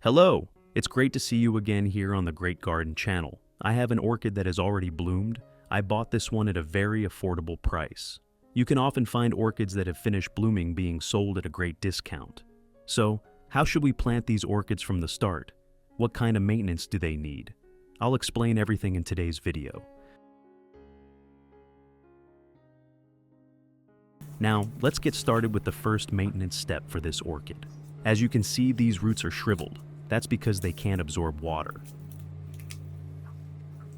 Hello! It's great to see you again here on the Great Garden channel. I have an orchid that has already bloomed. I bought this one at a very affordable price. You can often find orchids that have finished blooming being sold at a great discount. So, how should we plant these orchids from the start? What kind of maintenance do they need? I'll explain everything in today's video. Now, let's get started with the first maintenance step for this orchid. As you can see, these roots are shriveled. That's because they can't absorb water.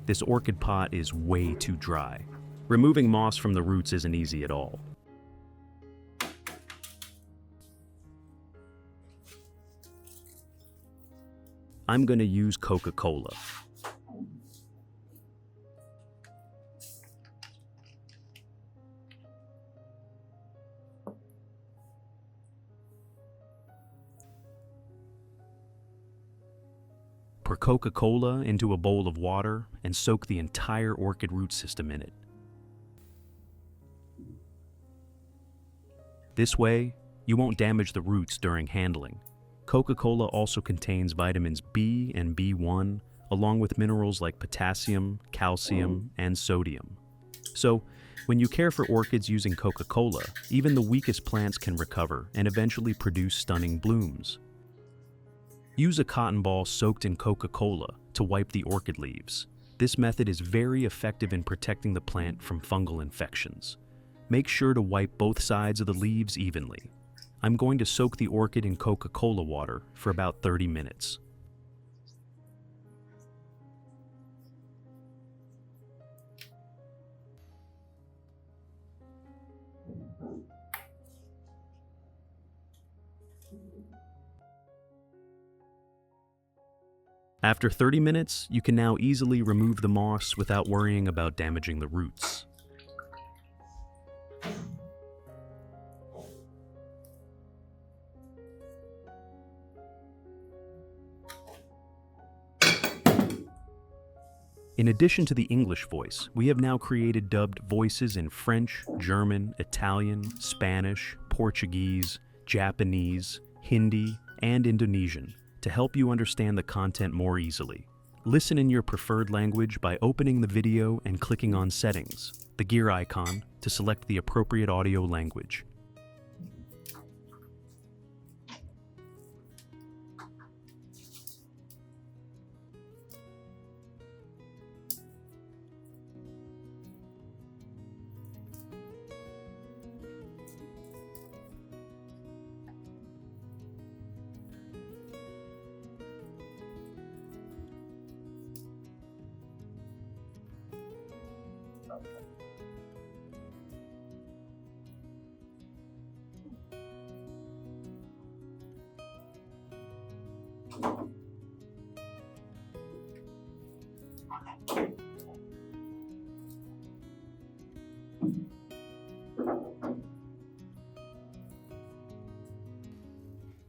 This orchid pot is way too dry. Removing moss from the roots isn't easy at all. I'm going to use Coca-Cola. Pour Coca-Cola into a bowl of water and soak the entire orchid root system in it. This way, you won't damage the roots during handling. Coca-Cola also contains vitamins B and B1, along with minerals like potassium, calcium, and sodium. So, when you care for orchids using Coca-Cola, even the weakest plants can recover and eventually produce stunning blooms. Use a cotton ball soaked in Coca-Cola to wipe the orchid leaves. This method is very effective in protecting the plant from fungal infections. Make sure to wipe both sides of the leaves evenly. I'm going to soak the orchid in Coca-Cola water for about 30 minutes. After 30 minutes, you can now easily remove the moss without worrying about damaging the roots. In addition to the English voice, we have now created dubbed voices in French, German, Italian, Spanish, Portuguese, Japanese, Hindi, and Indonesian to help you understand the content more easily. Listen in your preferred language by opening the video and clicking on Settings, the gear icon, to select the appropriate audio language.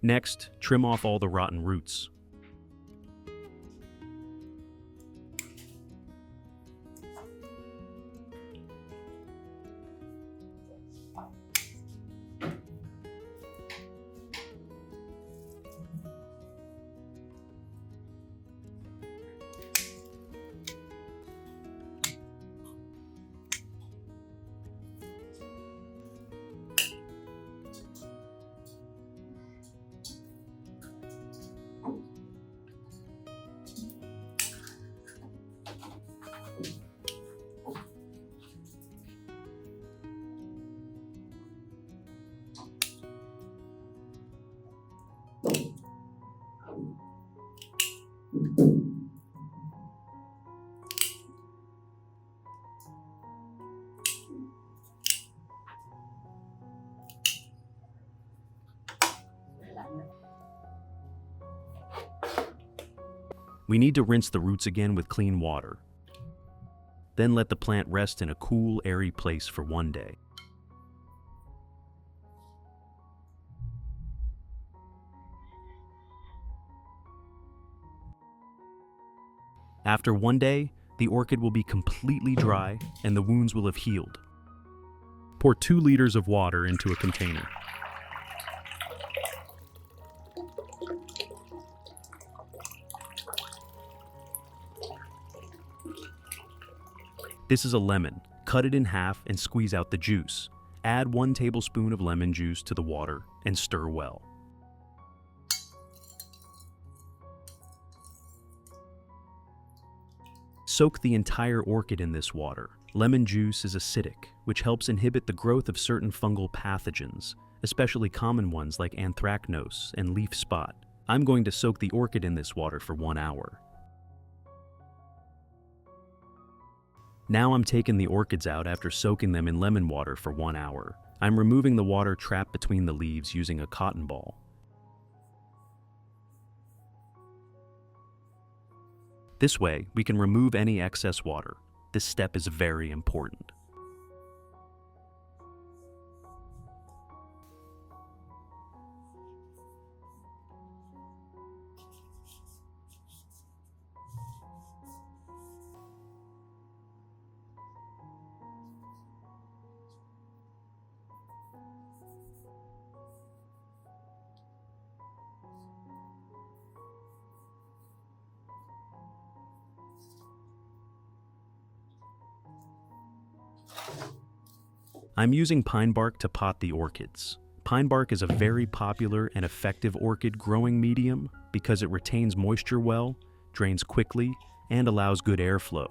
Next, trim off all the rotten roots. We need to rinse the roots again with clean water. Then let the plant rest in a cool, airy place for one day. After one day, the orchid will be completely dry and the wounds will have healed. Pour 2 liters of water into a container. This is a lemon. Cut it in half and squeeze out the juice. Add 1 tablespoon of lemon juice to the water and stir well. Soak the entire orchid in this water. Lemon juice is acidic, which helps inhibit the growth of certain fungal pathogens, especially common ones like anthracnose and leaf spot. I'm going to soak the orchid in this water for 1 hour. Now I'm taking the orchids out after soaking them in lemon water for 1 hour. I'm removing the water trapped between the leaves using a cotton ball. This way, we can remove any excess water. This step is very important. I'm using pine bark to pot the orchids. Pine bark is a very popular and effective orchid growing medium because it retains moisture well, drains quickly, and allows good airflow,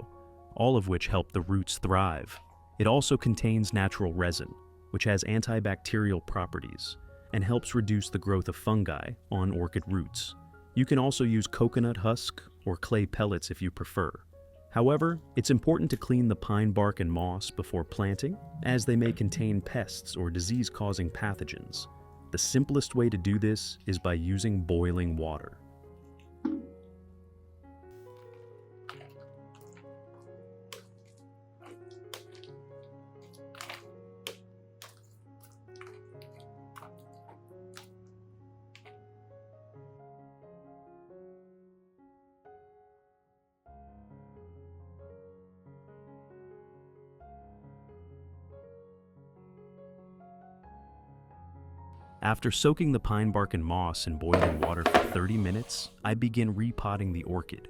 all of which help the roots thrive. It also contains natural resin, which has antibacterial properties and helps reduce the growth of fungi on orchid roots. You can also use coconut husk or clay pellets if you prefer. However, it's important to clean the pine bark and moss before planting, as they may contain pests or disease-causing pathogens. The simplest way to do this is by using boiling water. After soaking the pine bark and moss in boiling water for 30 minutes, I begin repotting the orchid.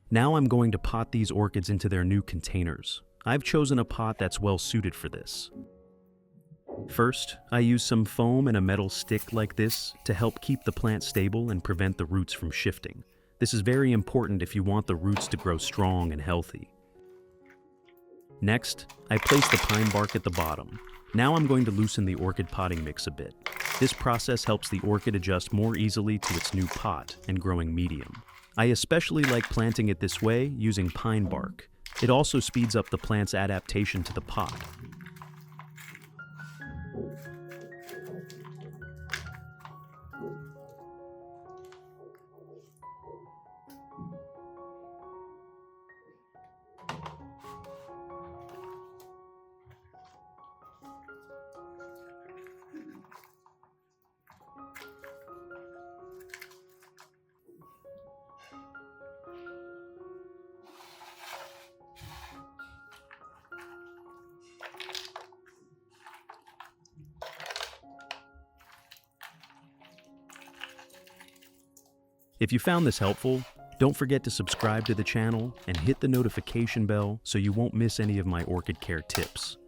Now I'm going to pot these orchids into their new containers. I've chosen a pot that's well suited for this. First, I use some foam and a metal stick like this to help keep the plant stable and prevent the roots from shifting. This is very important if you want the roots to grow strong and healthy. Next, I place the pine bark at the bottom. Now I'm going to loosen the orchid potting mix a bit. This process helps the orchid adjust more easily to its new pot and growing medium. I especially like planting it this way using pine bark. It also speeds up the plant's adaptation to the pot. If you found this helpful, don't forget to subscribe to the channel and hit the notification bell so you won't miss any of my orchid care tips.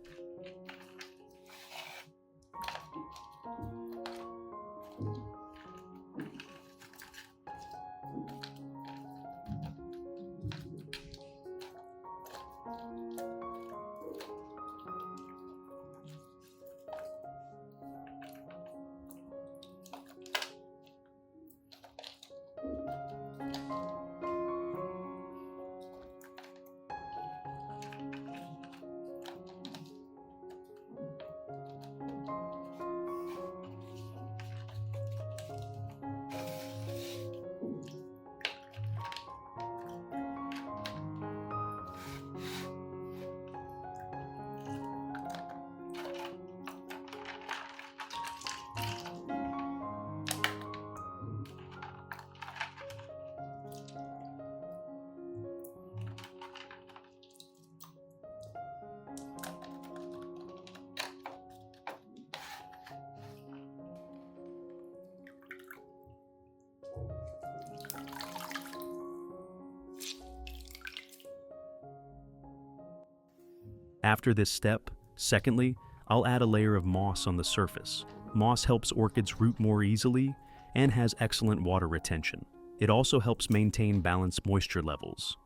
After this step, secondly, I'll add a layer of moss on the surface. Moss helps orchids root more easily and has excellent water retention. It also helps maintain balanced moisture levels.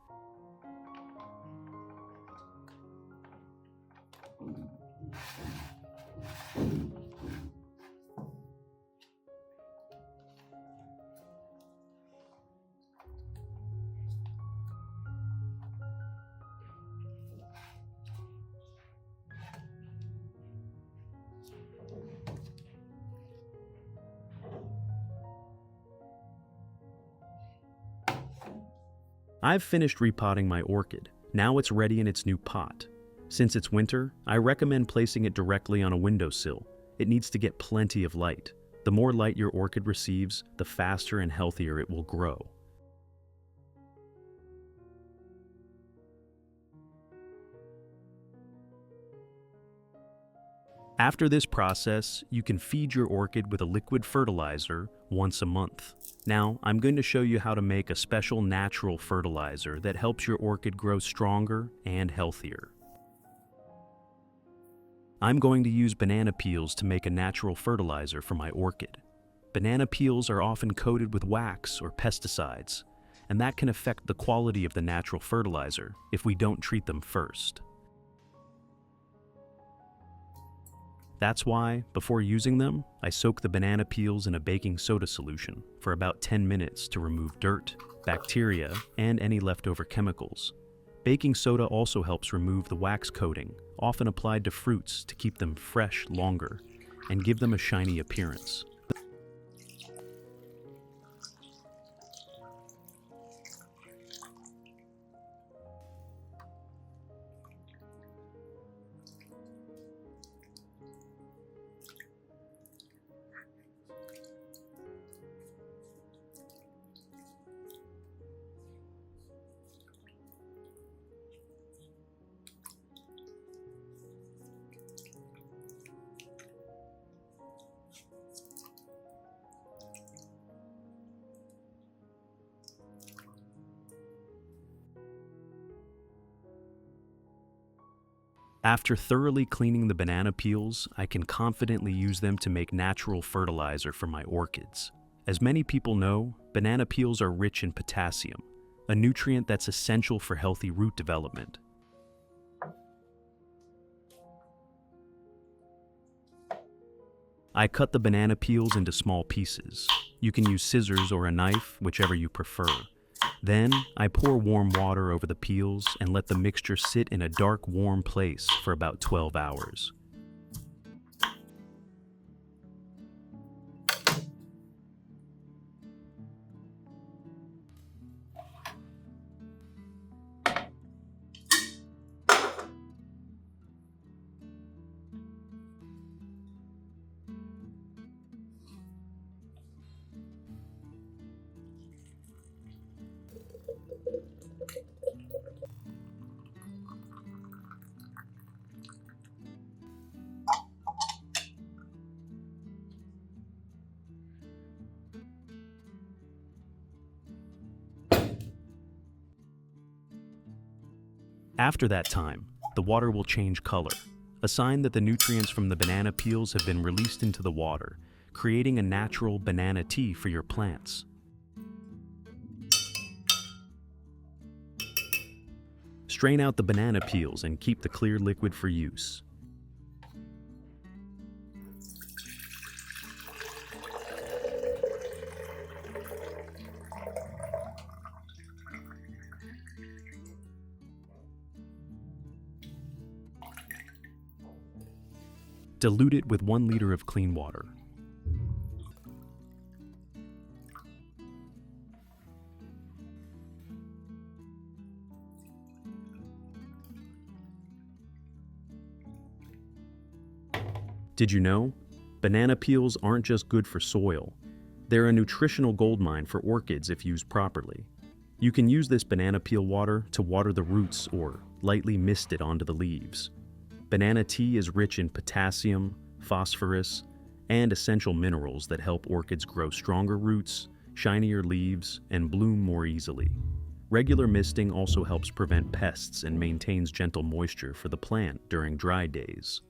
I've finished repotting my orchid. Now it's ready in its new pot. Since it's winter, I recommend placing it directly on a windowsill. It needs to get plenty of light. The more light your orchid receives, the faster and healthier it will grow. After this process, you can feed your orchid with a liquid fertilizer once a month. Now, I'm going to show you how to make a special natural fertilizer that helps your orchid grow stronger and healthier. I'm going to use banana peels to make a natural fertilizer for my orchid. Banana peels are often coated with wax or pesticides, and that can affect the quality of the natural fertilizer if we don't treat them first. That's why, before using them, I soak the banana peels in a baking soda solution for about 10 minutes to remove dirt, bacteria, and any leftover chemicals. Baking soda also helps remove the wax coating, often applied to fruits to keep them fresh longer and give them a shiny appearance. After thoroughly cleaning the banana peels, I can confidently use them to make natural fertilizer for my orchids. As many people know, banana peels are rich in potassium, a nutrient that's essential for healthy root development. I cut the banana peels into small pieces. You can use scissors or a knife, whichever you prefer. Then, I pour warm water over the peels and let the mixture sit in a dark, warm place for about 12 hours. After that time, the water will change color, a sign that the nutrients from the banana peels have been released into the water, creating a natural banana tea for your plants. Strain out the banana peels and keep the clear liquid for use. Dilute it with 1 liter of clean water. Did you know? Banana peels aren't just good for soil. They're a nutritional goldmine for orchids if used properly. You can use this banana peel water to water the roots or lightly mist it onto the leaves. Banana tea is rich in potassium, phosphorus, and essential minerals that help orchids grow stronger roots, shinier leaves, and bloom more easily. Regular misting also helps prevent pests and maintains gentle moisture for the plant during dry days.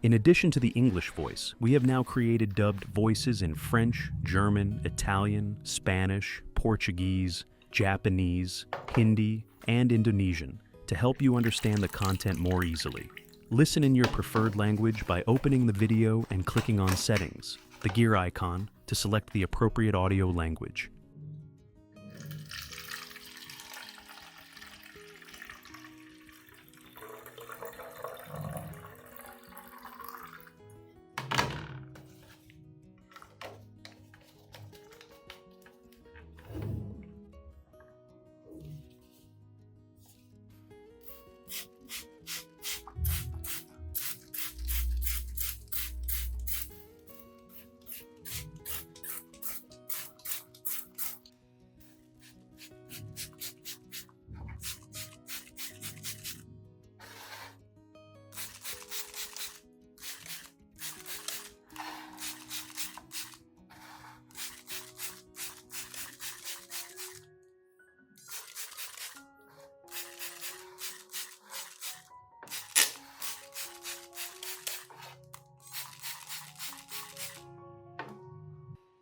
In addition to the English voice, we have now created dubbed voices in French, German, Italian, Spanish, Portuguese, Japanese, Hindi, and Indonesian to help you understand the content more easily. Listen in your preferred language by opening the video and clicking on Settings, the gear icon, to select the appropriate audio language.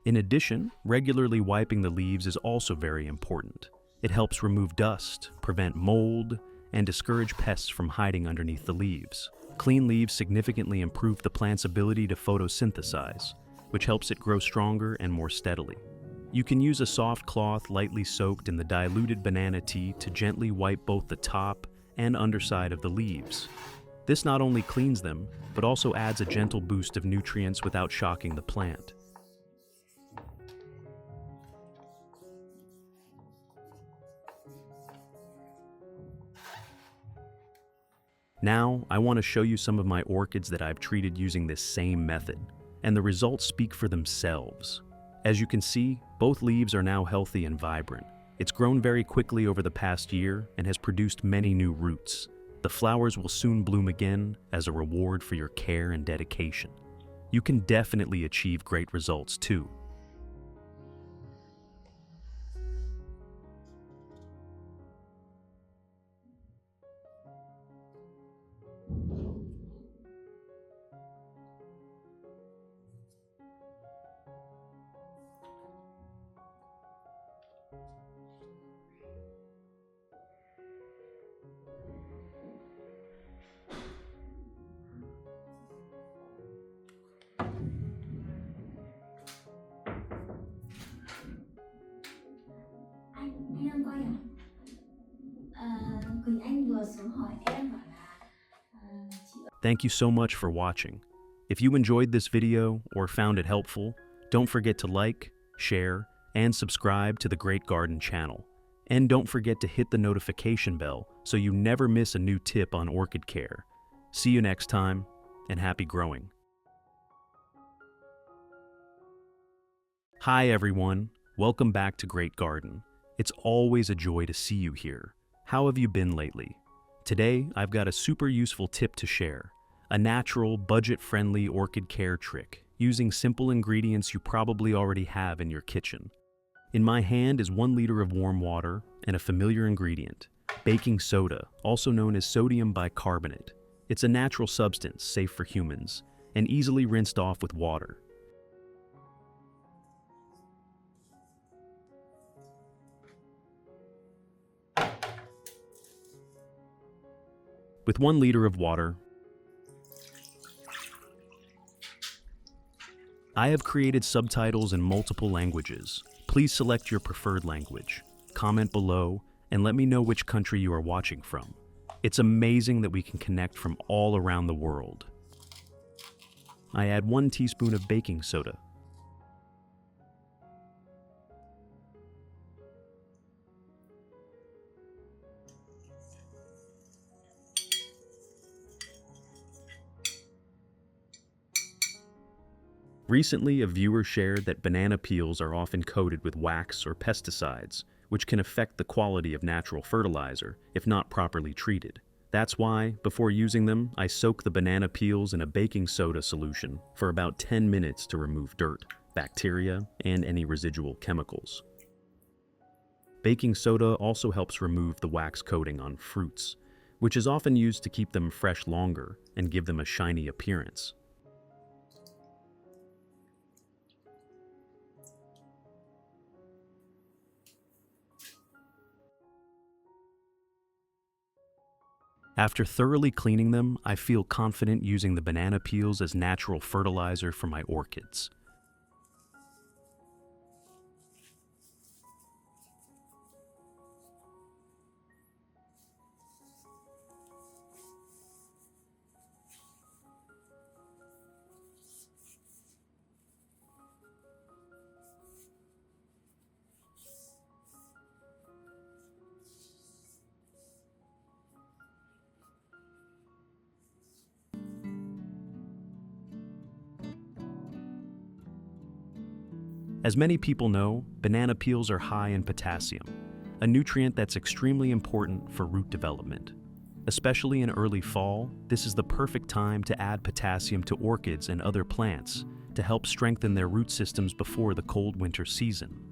In addition, regularly wiping the leaves is also very important. It helps remove dust, prevent mold, and discourage pests from hiding underneath the leaves. Clean leaves significantly improve the plant's ability to photosynthesize, which helps it grow stronger and more steadily. You can use a soft cloth lightly soaked in the diluted banana tea to gently wipe both the top and underside of the leaves. This not only cleans them, but also adds a gentle boost of nutrients without shocking the plant. Now, I want to show you some of my orchids that I've treated using this same method, and the results speak for themselves. As you can see, both leaves are now healthy and vibrant. It's grown very quickly over the past year and has produced many new roots. The flowers will soon bloom again as a reward for your care and dedication. You can definitely achieve great results too. Anh đang coi à? Quỳnh Anh vừa xuống hỏi em bảo là chị. Thank you so much for watching. If you enjoyed this video or found it helpful, don't forget to like, share, and subscribe to the Great Garden channel. And don't forget to hit the notification bell so you never miss a new tip on orchid care. See you next time, and happy growing. Hi everyone, welcome back to Great Garden. It's always a joy to see you here. How have you been lately? Today, I've got a super useful tip to share. A natural, budget-friendly orchid care trick, using simple ingredients you probably already have in your kitchen. In my hand is 1 liter of warm water and a familiar ingredient, baking soda, also known as sodium bicarbonate. It's a natural substance safe for humans and easily rinsed off with water. With 1 liter of water, I have created subtitles in multiple languages. Please select your preferred language. Comment below and let me know which country you are watching from. It's amazing that we can connect from all around the world. I add 1 teaspoon of baking soda. Recently, a viewer shared that banana peels are often coated with wax or pesticides, which can affect the quality of natural fertilizer if not properly treated. That's why, before using them, I soak the banana peels in a baking soda solution for about 10 minutes to remove dirt, bacteria, and any residual chemicals. Baking soda also helps remove the wax coating on fruits, which is often used to keep them fresh longer and give them a shiny appearance. After thoroughly cleaning them, I feel confident using the banana peels as natural fertilizer for my orchids. As many people know, banana peels are high in potassium, a nutrient that's extremely important for root development. Especially in early fall, this is the perfect time to add potassium to orchids and other plants to help strengthen their root systems before the cold winter season.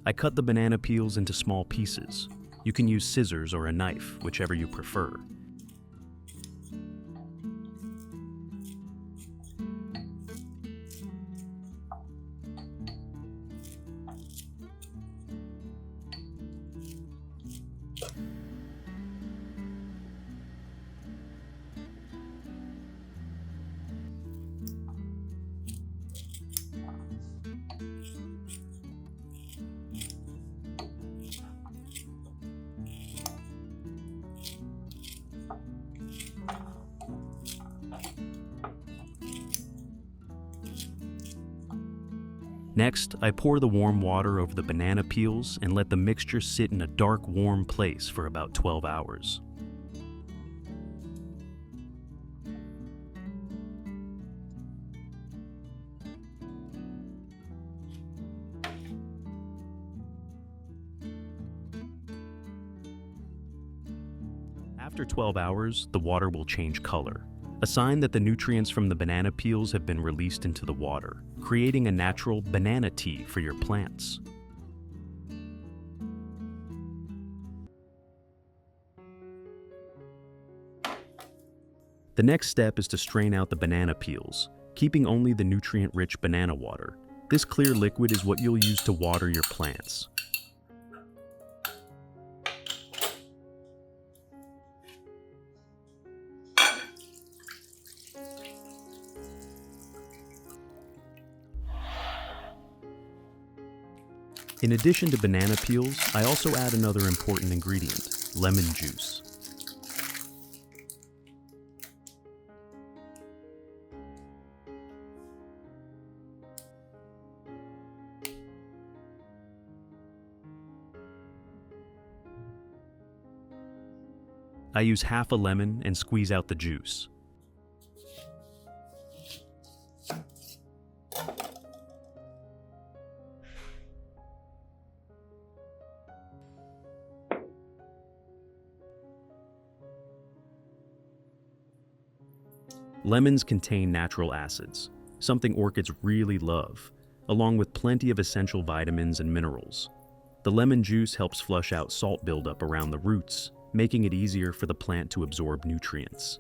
I cut the banana peels into small pieces. You can use scissors or a knife, whichever you prefer. Next, I pour the warm water over the banana peels and let the mixture sit in a dark, warm place for about 12 hours. After 12 hours, the water will change color, a sign that the nutrients from the banana peels have been released into the water, creating a natural banana tea for your plants. The next step is to strain out the banana peels, keeping only the nutrient-rich banana water. This clear liquid is what you'll use to water your plants. In addition to banana peels, I also add another important ingredient, lemon juice. I use half a lemon and squeeze out the juice. Lemons contain natural acids, something orchids really love, along with plenty of essential vitamins and minerals. The lemon juice helps flush out salt buildup around the roots, making it easier for the plant to absorb nutrients.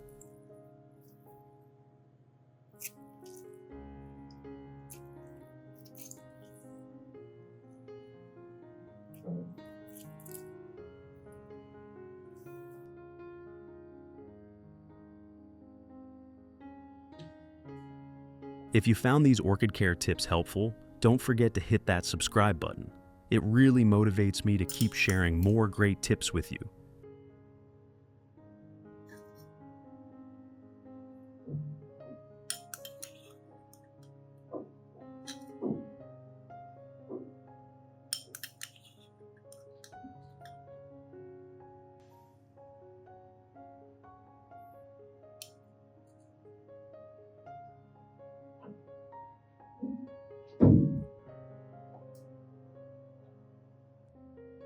If you found these orchid care tips helpful, Don't forget to hit that subscribe button. It really motivates me to keep sharing more great tips with you.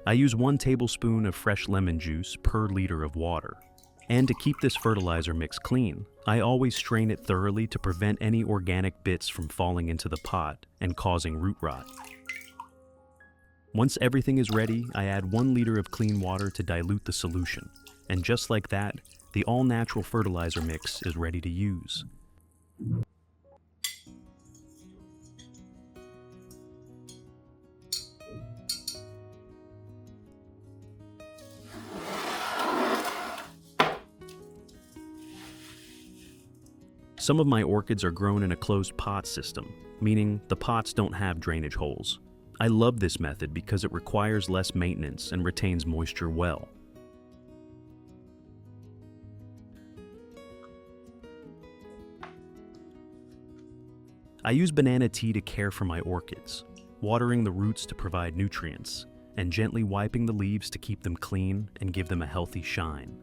I use 1 tablespoon of fresh lemon juice per liter of water. And to keep this fertilizer mix clean, I always strain it thoroughly to prevent any organic bits from falling into the pot and causing root rot. Once everything is ready, I add 1 liter of clean water to dilute the solution. And just like that, the all-natural fertilizer mix is ready to use. Some of my orchids are grown in a closed pot system, meaning the pots don't have drainage holes. I love this method because it requires less maintenance and retains moisture well. I use banana tea to care for my orchids, watering the roots to provide nutrients, and gently wiping the leaves to keep them clean and give them a healthy shine.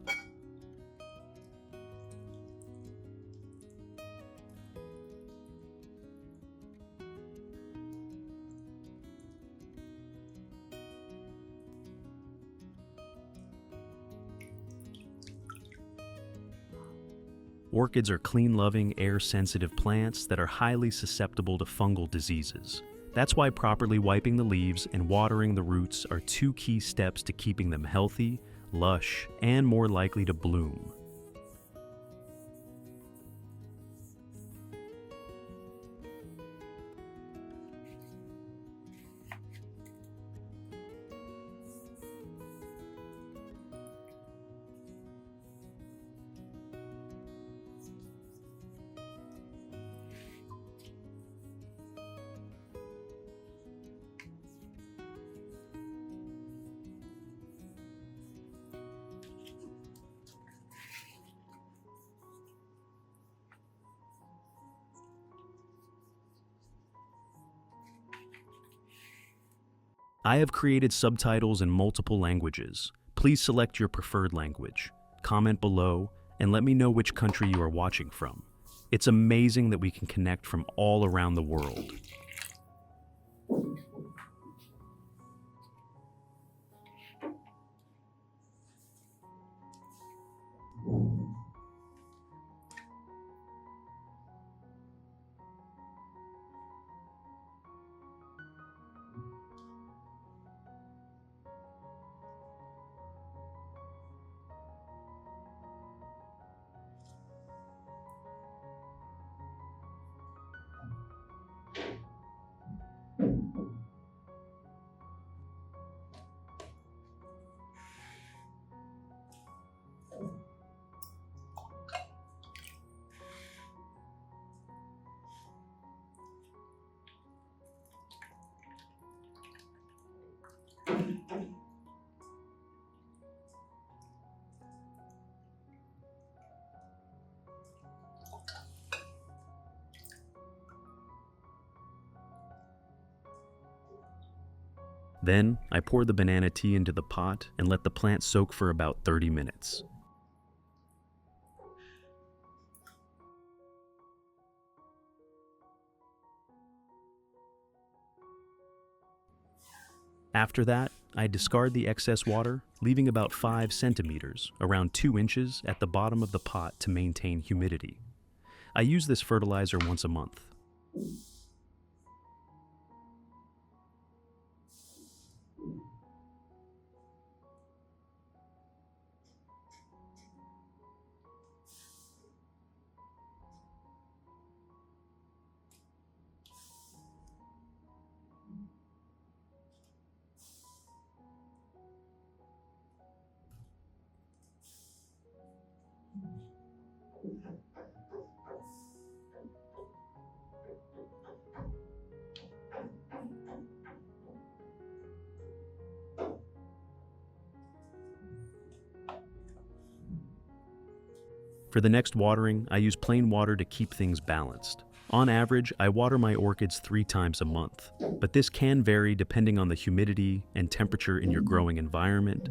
Orchids are clean-loving, air-sensitive plants that are highly susceptible to fungal diseases. That's why properly wiping the leaves and watering the roots are 2 key steps to keeping them healthy, lush, and more likely to bloom. I have created subtitles in multiple languages. Please select your preferred language. Comment below and let me know which country you are watching from. It's amazing that we can connect from all around the world. Then, I pour the banana tea into the pot and let the plant soak for about 30 minutes. After that, I discard the excess water, leaving about 5 centimeters, around 2 inches, at the bottom of the pot to maintain humidity. I use this fertilizer once a month. For the next watering, I use plain water to keep things balanced. On average, I water my orchids 3 times a month, but this can vary depending on the humidity and temperature in your growing environment.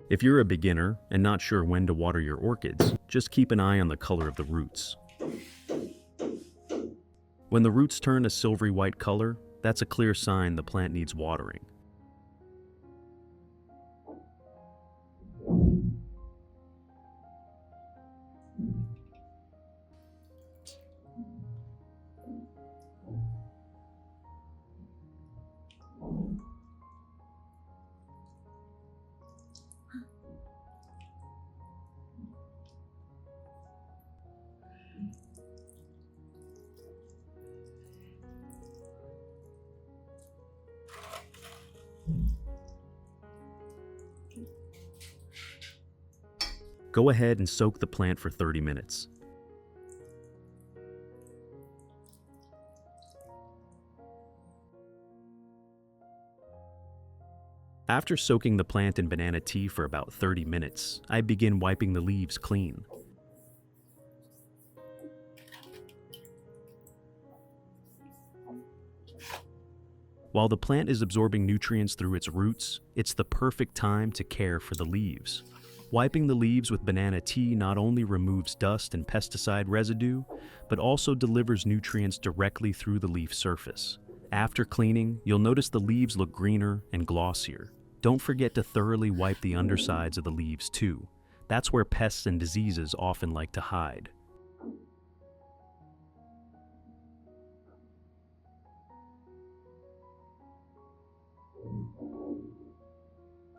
If you're a beginner and not sure when to water your orchids, just keep an eye on the color of the roots. When the roots turn a silvery white color, that's a clear sign the plant needs watering. Go ahead and soak the plant for 30 minutes. After soaking the plant in banana tea for about 30 minutes, I begin wiping the leaves clean. While the plant is absorbing nutrients through its roots, it's the perfect time to care for the leaves. Wiping the leaves with banana tea not only removes dust and pesticide residue, but also delivers nutrients directly through the leaf surface. After cleaning, you'll notice the leaves look greener and glossier. Don't forget to thoroughly wipe the undersides of the leaves too. That's where pests and diseases often like to hide.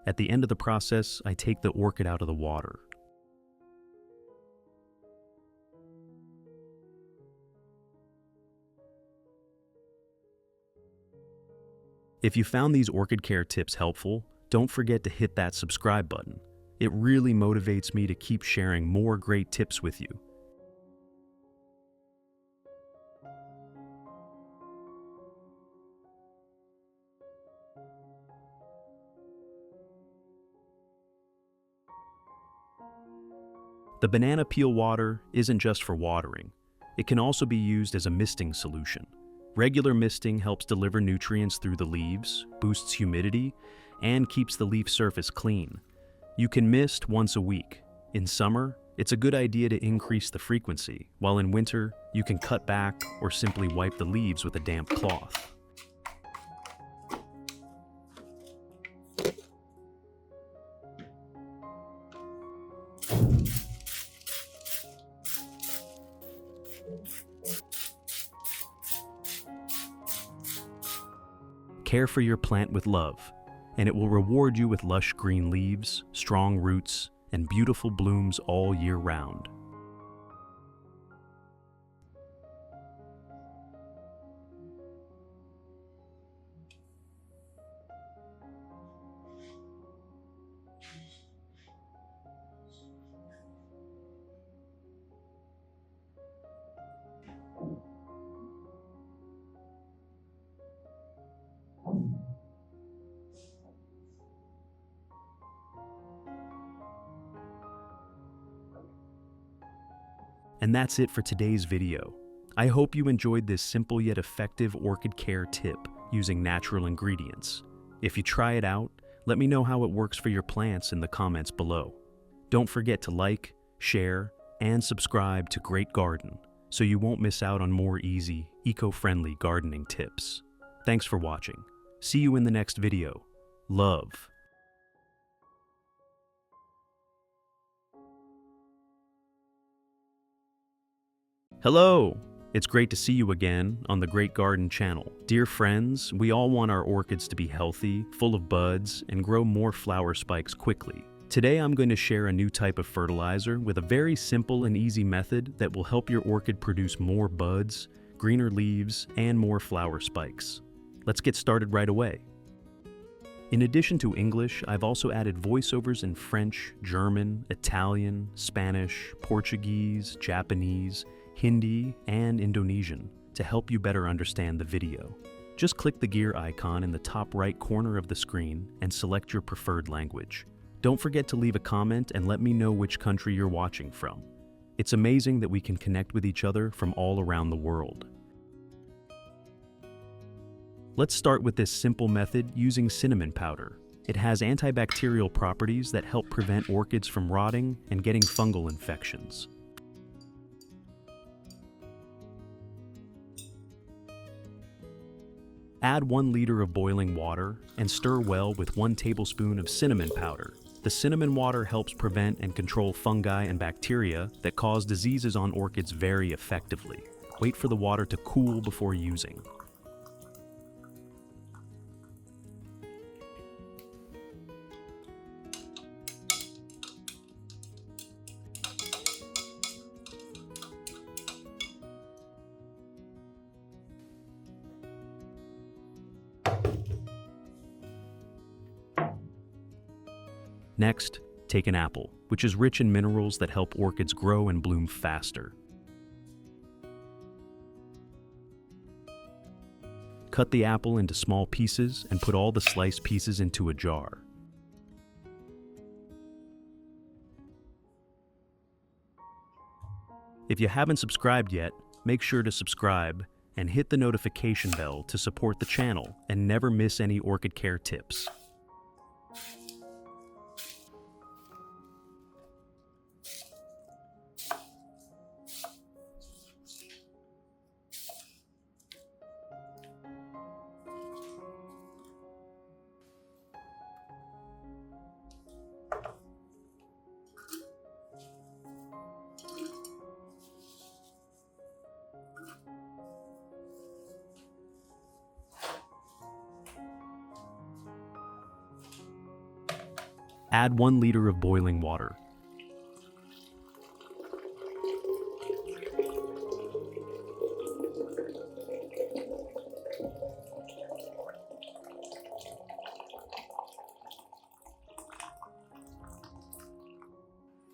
At the end of the process, I take the orchid out of the water. If you found these orchid care tips helpful, don't forget to hit that subscribe button. It really motivates me to keep sharing more great tips with you. The banana peel water isn't just for watering. It can also be used as a misting solution. Regular misting helps deliver nutrients through the leaves, boosts humidity, and keeps the leaf surface clean. You can mist once a week. In summer, it's a good idea to increase the frequency, while in winter, you can cut back or simply wipe the leaves with a damp cloth. Care for your plant with love, and it will reward you with lush green leaves, strong roots, and beautiful blooms all year round. And that's it for today's video. I hope you enjoyed this simple yet effective orchid care tip using natural ingredients. If you try it out, let me know how it works for your plants in the comments below. Don't forget to like, share, and subscribe to Great Garden so you won't miss out on more easy, eco-friendly gardening tips. Thanks for watching. See you in the next video. Love. Hello! It's great to see you again on the Great Garden channel. Dear friends, we all want our orchids to be healthy, full of buds, and grow more flower spikes quickly. Today I'm going to share a new type of fertilizer with a very simple and easy method that will help your orchid produce more buds, greener leaves, and more flower spikes. Let's get started right away. In addition to English, I've also added voiceovers in French, German, Italian, Spanish, Portuguese, Japanese, Hindi, and Indonesian to help you better understand the video. Just click the gear icon in the top right corner of the screen and select your preferred language. Don't forget to leave a comment and let me know which country you're watching from. It's amazing that we can connect with each other from all around the world. Let's start with this simple method using cinnamon powder. It has antibacterial properties that help prevent orchids from rotting and getting fungal infections. Add 1 liter of boiling water and stir well with 1 tablespoon of cinnamon powder. The cinnamon water helps prevent and control fungi and bacteria that cause diseases on orchids very effectively. Wait for the water to cool before using. Next, take an apple, which is rich in minerals that help orchids grow and bloom faster. Cut the apple into small pieces and put all the sliced pieces into a jar. If you haven't subscribed yet, make sure to subscribe and hit the notification bell to support the channel and never miss any orchid care tips. Add 1 liter of boiling water.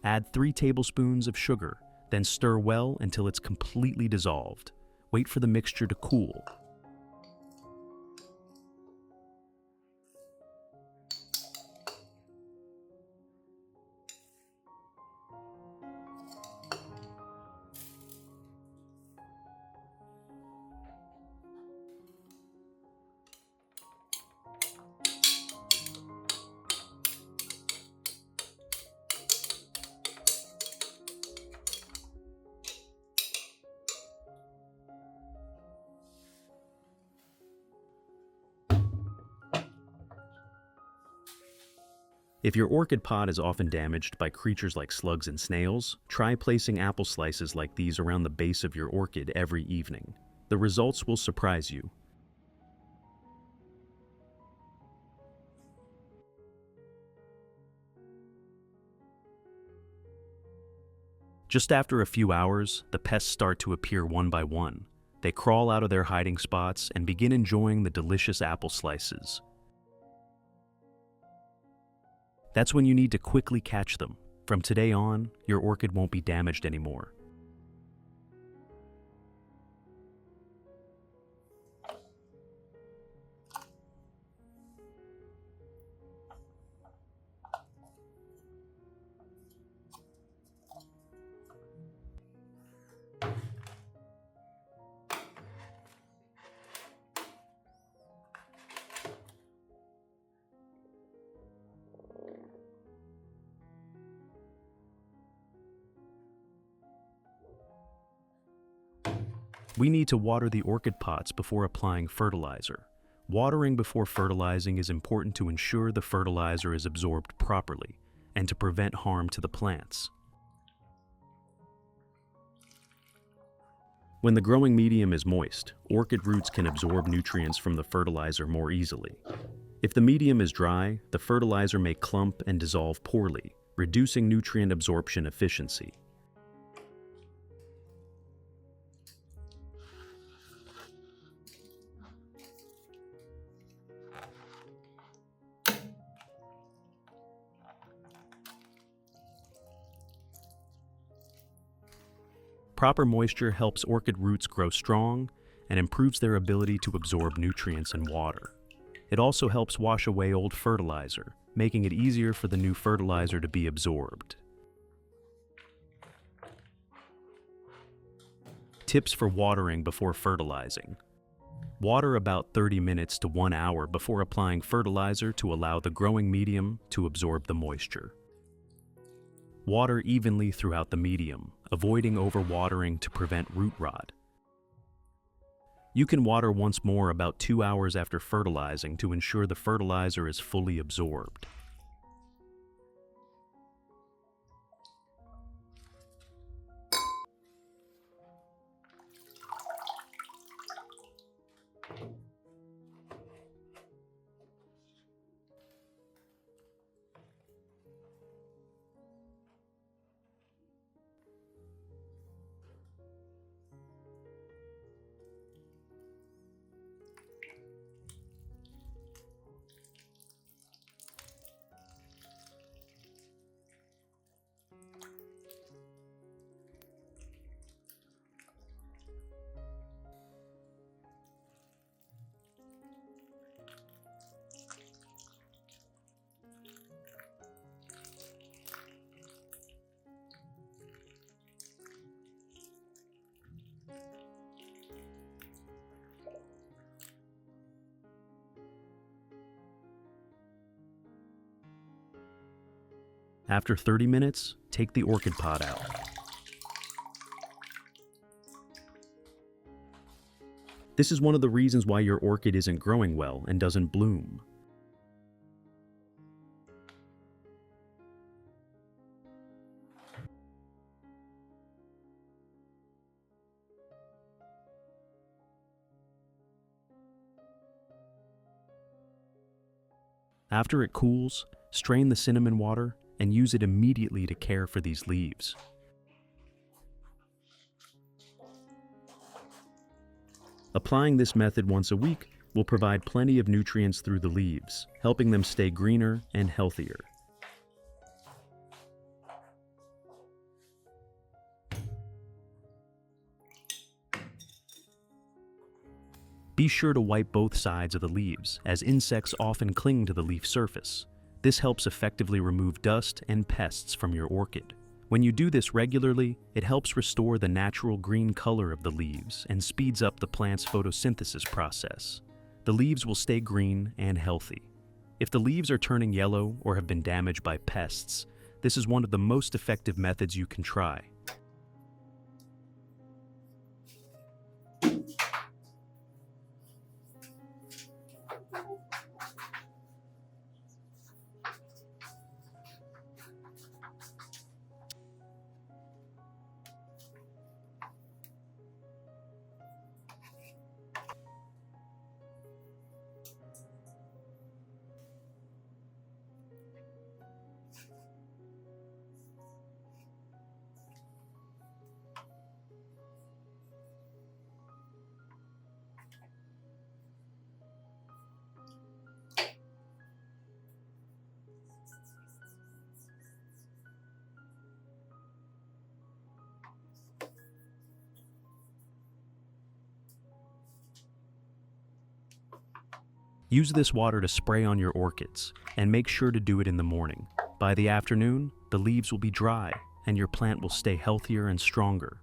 Add 3 tablespoons of sugar, then stir well until it's completely dissolved. Wait for the mixture to cool. If your orchid pot is often damaged by creatures like slugs and snails, try placing apple slices like these around the base of your orchid every evening. The results will surprise you. Just after a few hours, the pests start to appear one by one. They crawl out of their hiding spots and begin enjoying the delicious apple slices. That's when you need to quickly catch them. From today on, your orchid won't be damaged anymore. We need to water the orchid pots before applying fertilizer. Watering before fertilizing is important to ensure the fertilizer is absorbed properly and to prevent harm to the plants. When the growing medium is moist, orchid roots can absorb nutrients from the fertilizer more easily. If the medium is dry, the fertilizer may clump and dissolve poorly, reducing nutrient absorption efficiency. Proper moisture helps orchid roots grow strong and improves their ability to absorb nutrients and water. It also helps wash away old fertilizer, making it easier for the new fertilizer to be absorbed. Tips for watering before fertilizing. Water about 30 minutes to 1 hour before applying fertilizer to allow the growing medium to absorb the moisture. Water evenly throughout the medium, avoiding overwatering to prevent root rot. You can water once more about 2 hours after fertilizing to ensure the fertilizer is fully absorbed. After 30 minutes, take the orchid pot out. This is one of the reasons why your orchid isn't growing well and doesn't bloom. After it cools, strain the cinnamon water and use it immediately to care for these leaves. Applying this method once a week will provide plenty of nutrients through the leaves, helping them stay greener and healthier. Be sure to wipe both sides of the leaves, as insects often cling to the leaf surface. This helps effectively remove dust and pests from your orchid. When you do this regularly, it helps restore the natural green color of the leaves and speeds up the plant's photosynthesis process. The leaves will stay green and healthy. If the leaves are turning yellow or have been damaged by pests, this is one of the most effective methods you can try. Use this water to spray on your orchids, and make sure to do it in the morning. By the afternoon, the leaves will be dry, and your plant will stay healthier and stronger.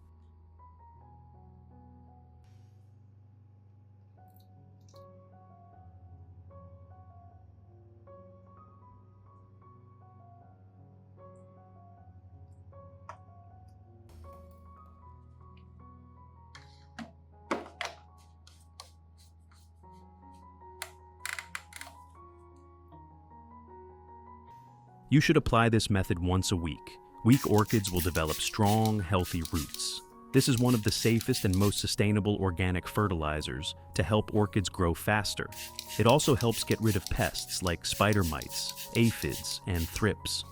You should apply this method once a week. Weak orchids will develop strong, healthy roots. This is one of the safest and most sustainable organic fertilizers to help orchids grow faster. It also helps get rid of pests like spider mites, aphids, and thrips.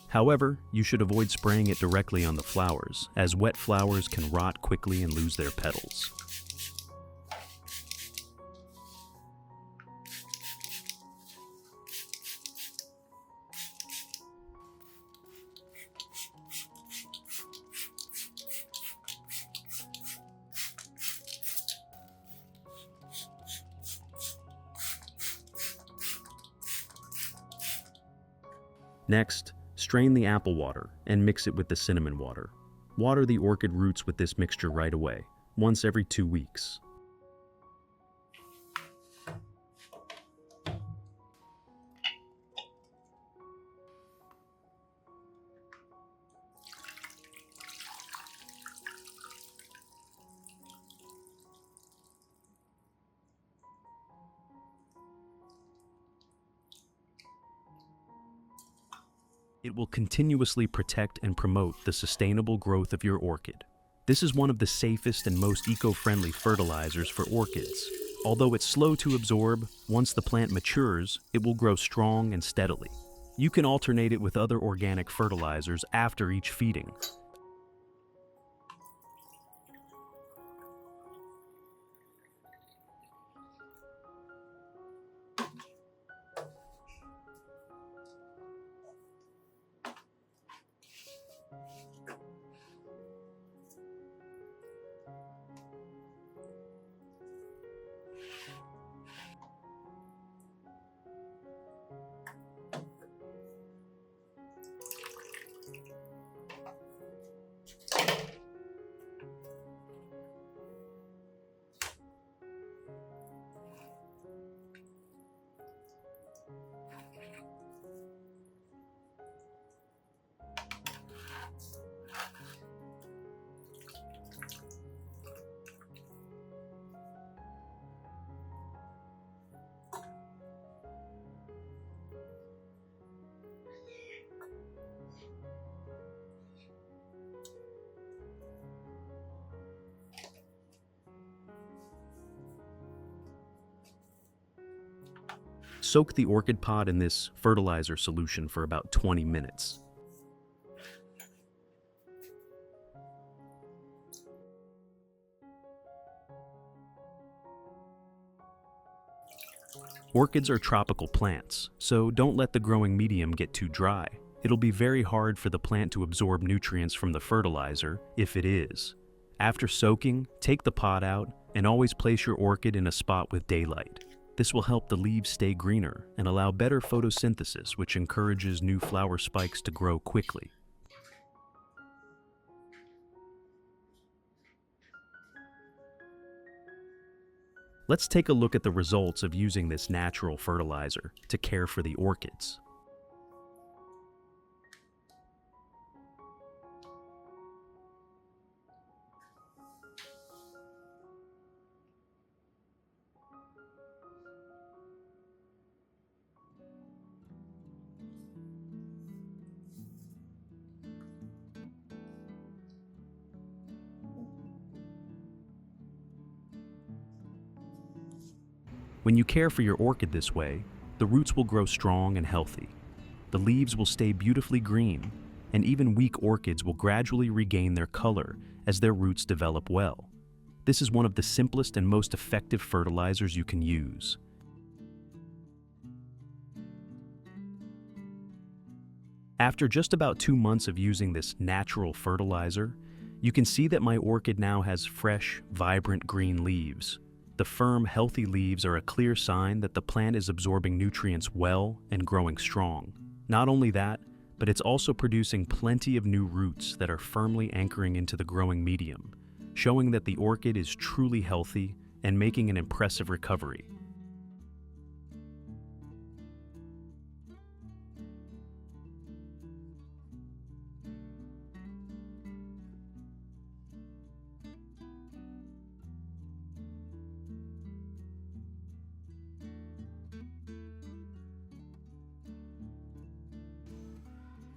However, you should avoid spraying it directly on the flowers, as wet flowers can rot quickly and lose their petals. Next, strain the apple water and mix it with the cinnamon water. Water the orchid roots with this mixture right away, once every 2 weeks. It will continuously protect and promote the sustainable growth of your orchid. This is one of the safest and most eco-friendly fertilizers for orchids. Although it's slow to absorb, once the plant matures, it will grow strong and steadily. You can alternate it with other organic fertilizers after each feeding. Soak the orchid pod in this fertilizer solution for about 20 minutes. Orchids are tropical plants, so don't let the growing medium get too dry. It'll be very hard for the plant to absorb nutrients from the fertilizer, if it is. After soaking, take the pod out and always place your orchid in a spot with daylight. This will help the leaves stay greener and allow better photosynthesis, which encourages new flower spikes to grow quickly. Let's take a look at the results of using this natural fertilizer to care for the orchids. When you care for your orchid this way, the roots will grow strong and healthy. The leaves will stay beautifully green, and even weak orchids will gradually regain their color as their roots develop well. This is one of the simplest and most effective fertilizers you can use. After just about 2 months of using this natural fertilizer, you can see that my orchid now has fresh, vibrant green leaves. The firm, healthy leaves are a clear sign that the plant is absorbing nutrients well and growing strong. Not only that, but it's also producing plenty of new roots that are firmly anchoring into the growing medium, showing that the orchid is truly healthy and making an impressive recovery.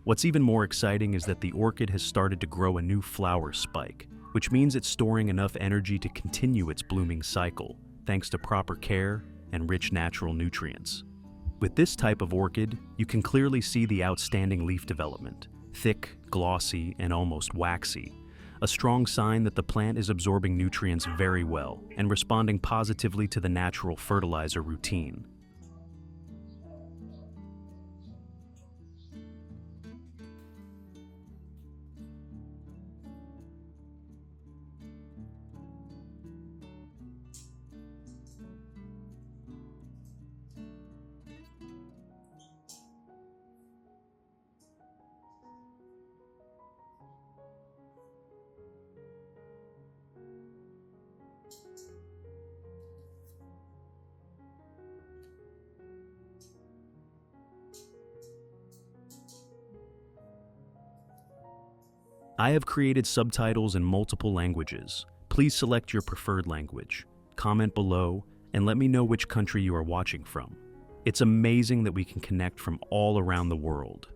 What's even more exciting is that the orchid has started to grow a new flower spike, which means it's storing enough energy to continue its blooming cycle, thanks to proper care and rich natural nutrients. With this type of orchid, you can clearly see the outstanding leaf development, thick, glossy, and almost waxy, a strong sign that the plant is absorbing nutrients very well and responding positively to the natural fertilizer routine. I have created subtitles in multiple languages. Please select your preferred language. Comment below and let me know which country you are watching from. It's amazing that we can connect from all around the world.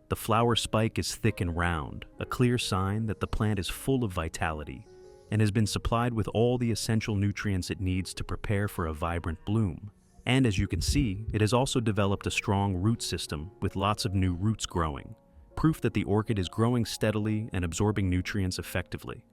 The flower spike is thick and round, a clear sign that the plant is full of vitality and has been supplied with all the essential nutrients it needs to prepare for a vibrant bloom. And as you can see, it has also developed a strong root system with lots of new roots growing, proof that the orchid is growing steadily and absorbing nutrients effectively.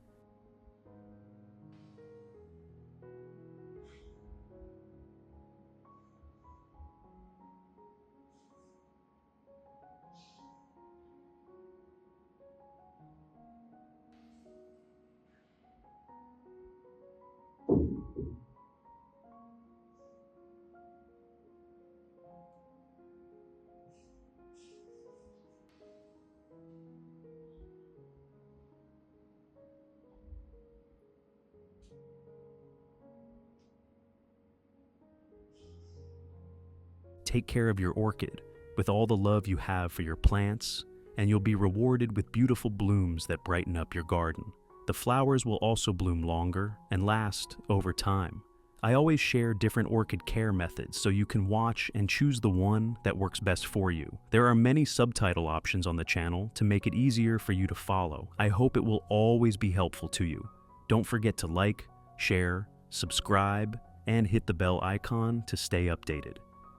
Take care of your orchid with all the love you have for your plants, and you'll be rewarded with beautiful blooms that brighten up your garden. The flowers will also bloom longer and last over time. I always share different orchid care methods so you can watch and choose the one that works best for you. There are many subtitle options on the channel to make it easier for you to follow. I hope it will always be helpful to you. Don't forget to like, share, subscribe, and hit the bell icon to stay updated.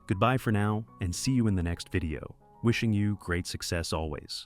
Goodbye for now, and see you in the next video. Wishing you great success always.